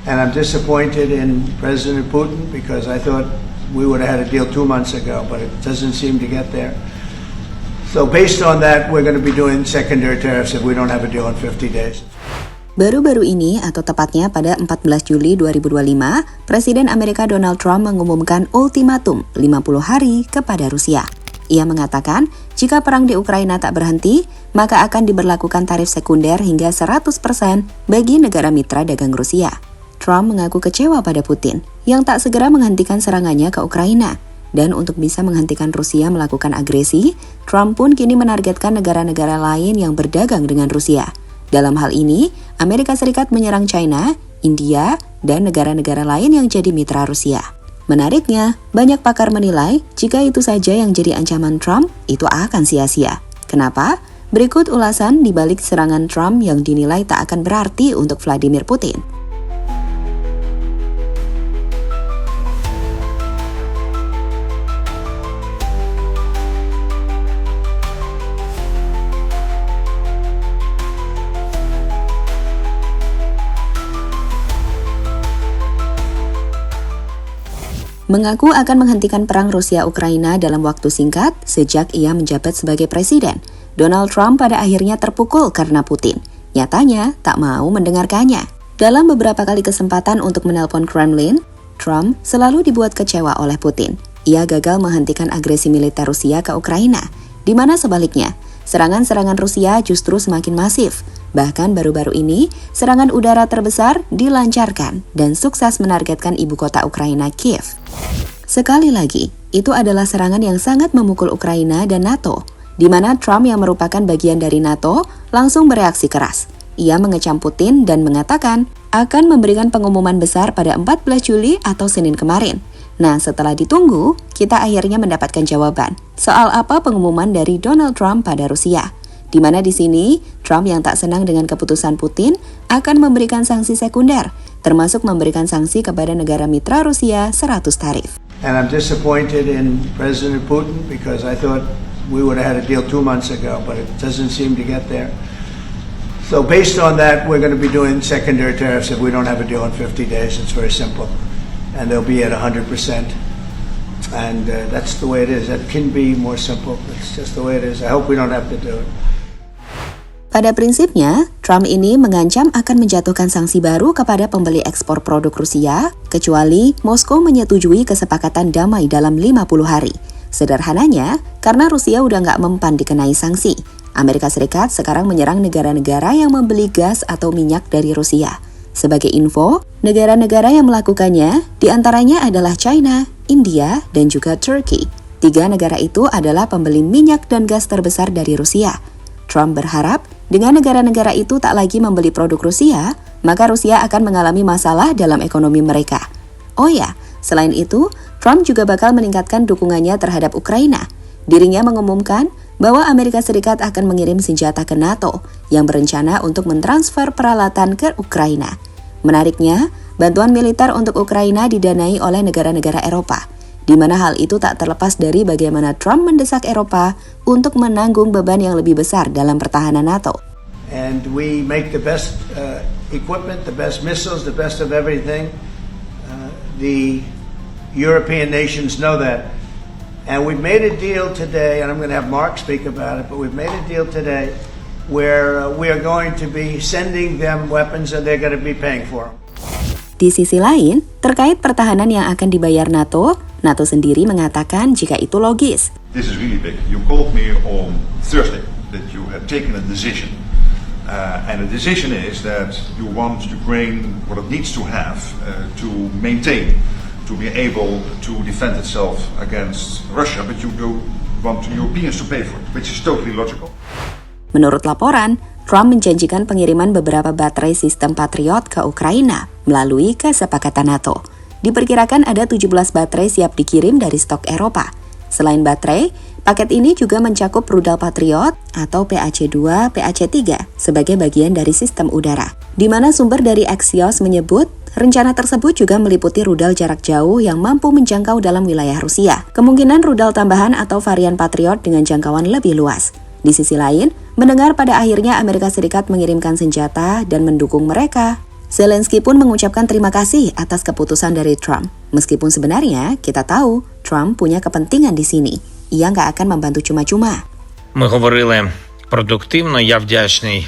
And I'm disappointed in President Putin because I thought we would have had a deal 2 months ago, but it doesn't seem to get there. So based on that, we're going to be doing secondary tariffs if we don't have a deal in 50 days. Baru-baru ini, atau tepatnya pada 14 Juli 2025, Presiden Amerika Donald Trump mengumumkan ultimatum 50 hari kepada Rusia. Ia mengatakan, jika perang di Ukraina tak berhenti, maka akan diberlakukan tarif sekunder hingga 100% bagi negara mitra dagang Rusia. Trump mengaku kecewa pada Putin, yang tak segera menghentikan serangannya ke Ukraina. Dan untuk bisa menghentikan Rusia melakukan agresi, Trump pun kini menargetkan negara-negara lain yang berdagang dengan Rusia. Dalam hal ini, Amerika Serikat menyerang China, India, dan negara-negara lain yang jadi mitra Rusia. Menariknya, banyak pakar menilai jika itu saja yang jadi ancaman Trump, itu akan sia-sia. Kenapa? Berikut ulasan di balik serangan Trump yang dinilai tak akan berarti untuk Vladimir Putin. Mengaku akan menghentikan perang Rusia-Ukraina dalam waktu singkat sejak ia menjabat sebagai presiden. Donald Trump pada akhirnya terpukul karena Putin. Nyatanya tak mau mendengarkannya. Dalam beberapa kali kesempatan untuk menelpon Kremlin, Trump selalu dibuat kecewa oleh Putin. Ia gagal menghentikan agresi militer Rusia ke Ukraina, di mana sebaliknya, serangan-serangan Rusia justru semakin masif. Bahkan baru-baru ini, serangan udara terbesar dilancarkan dan sukses menargetkan ibu kota Ukraina, Kiev. Sekali lagi, itu adalah serangan yang sangat memukul Ukraina dan NATO, di mana Trump yang merupakan bagian dari NATO langsung bereaksi keras. Ia mengecam Putin dan mengatakan akan memberikan pengumuman besar pada 14 Juli atau Senin kemarin. Nah, setelah ditunggu, kita akhirnya mendapatkan jawaban soal apa pengumuman dari Donald Trump pada Rusia. Di mana di sini, Trump yang tak senang dengan keputusan Putin akan memberikan sanksi sekunder, termasuk memberikan sanksi kepada negara mitra Rusia 100 tarif. And I'm disappointed in President Putin because I thought we would have had a deal 2 months ago, but it doesn't seem to get there. So based on that, we're going to be doing secondary tariffs if we don't have a deal in 50 days. It's very simple. And they'll be at 100%. And that's the way it is. That can be more simple. It's just the way it is. I hope we don't have to do it. Pada prinsipnya, Trump ini mengancam akan menjatuhkan sanksi baru kepada pembeli ekspor produk Rusia, kecuali Moskow menyetujui kesepakatan damai dalam 50 hari. Sederhananya, karena Rusia udah nggak mempan dikenai sanksi, Amerika Serikat sekarang menyerang negara-negara yang membeli gas atau minyak dari Rusia. Sebagai info, negara-negara yang melakukannya diantaranya adalah China, India, dan juga Turki. 3 negara itu adalah pembeli minyak dan gas terbesar dari Rusia. Trump berharap dengan negara-negara itu tak lagi membeli produk Rusia, maka Rusia akan mengalami masalah dalam ekonomi mereka. Oh ya, selain itu, Trump juga bakal meningkatkan dukungannya terhadap Ukraina. Dirinya mengumumkan bahwa Amerika Serikat akan mengirim senjata ke NATO yang berencana untuk mentransfer peralatan ke Ukraina. Menariknya, bantuan militer untuk Ukraina didanai oleh negara-negara Eropa, di mana hal itu tak terlepas dari bagaimana Trump mendesak Eropa untuk menanggung beban yang lebih besar dalam pertahanan NATO. And we make the best equipment, the best missiles, the best of everything. The European nations know that. And we've made a deal today, and I'm going to have Mark speak about it, but we've made a deal today where we are going to be sending them weapons and they're going to be paying for them. Di sisi lain, terkait pertahanan yang akan dibayar NATO sendiri mengatakan jika itu logis. This is really big. You called me on Thursday that you had taken a decision. And the decision is that you want Ukraine what it needs to have to maintain, to be able to defend itself against Russia, but you do want Europeans to pay for it, which is totally logical. Menurut laporan, Trump menjanjikan pengiriman beberapa baterai sistem Patriot ke Ukraina melalui kesepakatan NATO. Diperkirakan ada 17 baterai siap dikirim dari stok Eropa. Selain baterai, paket ini juga mencakup rudal Patriot atau PAC-2, PAC-3 sebagai bagian dari sistem udara. Di mana sumber dari Axios menyebut, rencana tersebut juga meliputi rudal jarak jauh yang mampu menjangkau dalam wilayah Rusia. Kemungkinan rudal tambahan atau varian Patriot dengan jangkauan lebih luas. Di sisi lain, mendengar pada akhirnya Amerika Serikat mengirimkan senjata dan mendukung mereka, Zelensky pun mengucapkan terima kasih atas keputusan dari Trump. Meskipun sebenarnya kita tahu Trump punya kepentingan di sini. Ia nggak akan membantu cuma-cuma. Ми говорили продуктивно. Я вдячний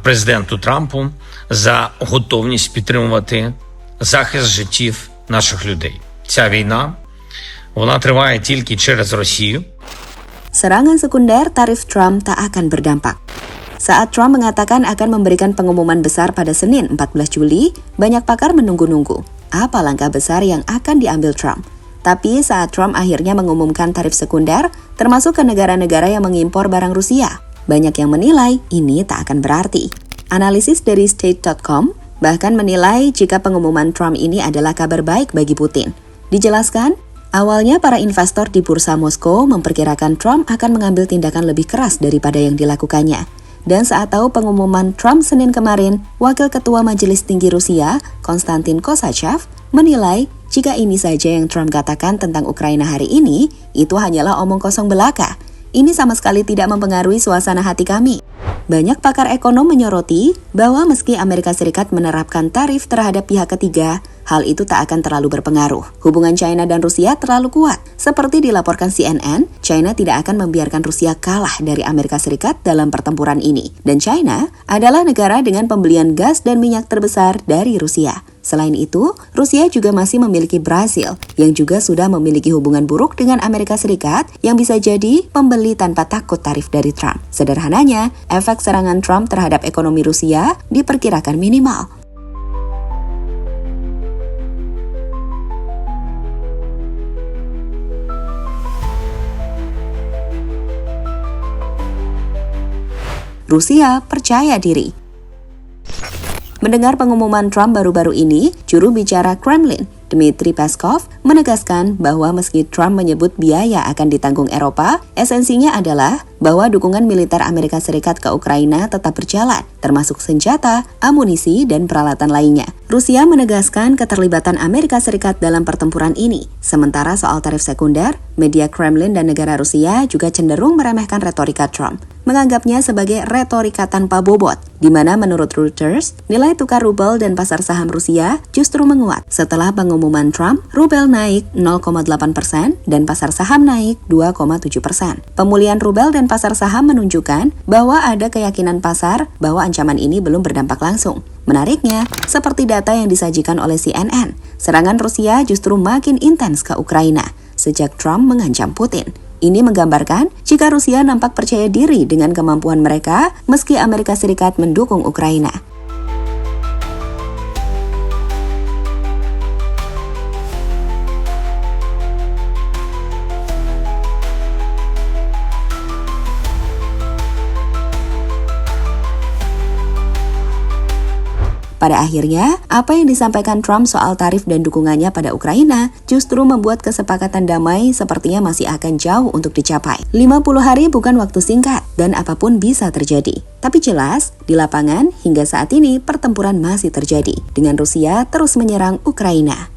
президенту Трампу за готовність підтримувати захист життів наших людей. Ця війна, вона триває тільки через Росію. Serangan sekunder tarif Trump tak akan berdampak. Saat Trump mengatakan akan memberikan pengumuman besar pada Senin 14 Juli, banyak pakar menunggu-nunggu apa langkah besar yang akan diambil Trump. Tapi saat Trump akhirnya mengumumkan tarif sekunder, termasuk ke negara-negara yang mengimpor barang Rusia, banyak yang menilai ini tak akan berarti. Analisis dari State.com bahkan menilai jika pengumuman Trump ini adalah kabar baik bagi Putin. Dijelaskan, awalnya para investor di bursa Moskow memperkirakan Trump akan mengambil tindakan lebih keras daripada yang dilakukannya. Dan saat tahu pengumuman Trump Senin kemarin, Wakil Ketua Majelis Tinggi Rusia, Konstantin Kosachev, menilai jika ini saja yang Trump katakan tentang Ukraina hari ini, itu hanyalah omong kosong belaka. Ini sama sekali tidak mempengaruhi suasana hati kami. Banyak pakar ekonom menyoroti bahwa meski Amerika Serikat menerapkan tarif terhadap pihak ketiga, hal itu tak akan terlalu berpengaruh. Hubungan China dan Rusia terlalu kuat. Seperti dilaporkan CNN, China tidak akan membiarkan Rusia kalah dari Amerika Serikat dalam pertempuran ini. Dan China adalah negara dengan pembelian gas dan minyak terbesar dari Rusia. Selain itu, Rusia juga masih memiliki Brasil, yang juga sudah memiliki hubungan buruk dengan Amerika Serikat yang bisa jadi pembeli tanpa takut tarif dari Trump. Sederhananya, efek serangan Trump terhadap ekonomi Rusia diperkirakan minimal. Rusia percaya diri. Mendengar pengumuman Trump baru-baru ini, juru bicara Kremlin, Dmitry Peskov, menegaskan bahwa meski Trump menyebut biaya akan ditanggung Eropa, esensinya adalah bahwa dukungan militer Amerika Serikat ke Ukraina tetap berjalan, termasuk senjata, amunisi, dan peralatan lainnya. Rusia menegaskan keterlibatan Amerika Serikat dalam pertempuran ini. Sementara soal tarif sekunder, media Kremlin dan negara Rusia juga cenderung meremehkan retorika Trump, menganggapnya sebagai retorika tanpa bobot, di mana menurut Reuters, nilai tukar rubel dan pasar saham Rusia justru menguat. Setelah pengumuman Trump, rubel naik 0,8% dan pasar saham naik 2,7%. Pemulihan rubel dan pasar saham menunjukkan bahwa ada keyakinan pasar bahwa ancaman ini belum berdampak langsung. Menariknya, seperti data yang disajikan oleh CNN, serangan Rusia justru makin intens ke Ukraina sejak Trump mengancam Putin. Ini menggambarkan jika Rusia nampak percaya diri dengan kemampuan mereka meski Amerika Serikat mendukung Ukraina. Pada akhirnya, apa yang disampaikan Trump soal tarif dan dukungannya pada Ukraina justru membuat kesepakatan damai sepertinya masih akan jauh untuk dicapai. 50 hari bukan waktu singkat dan apapun bisa terjadi. Tapi jelas, di lapangan hingga saat ini pertempuran masih terjadi dengan Rusia terus menyerang Ukraina.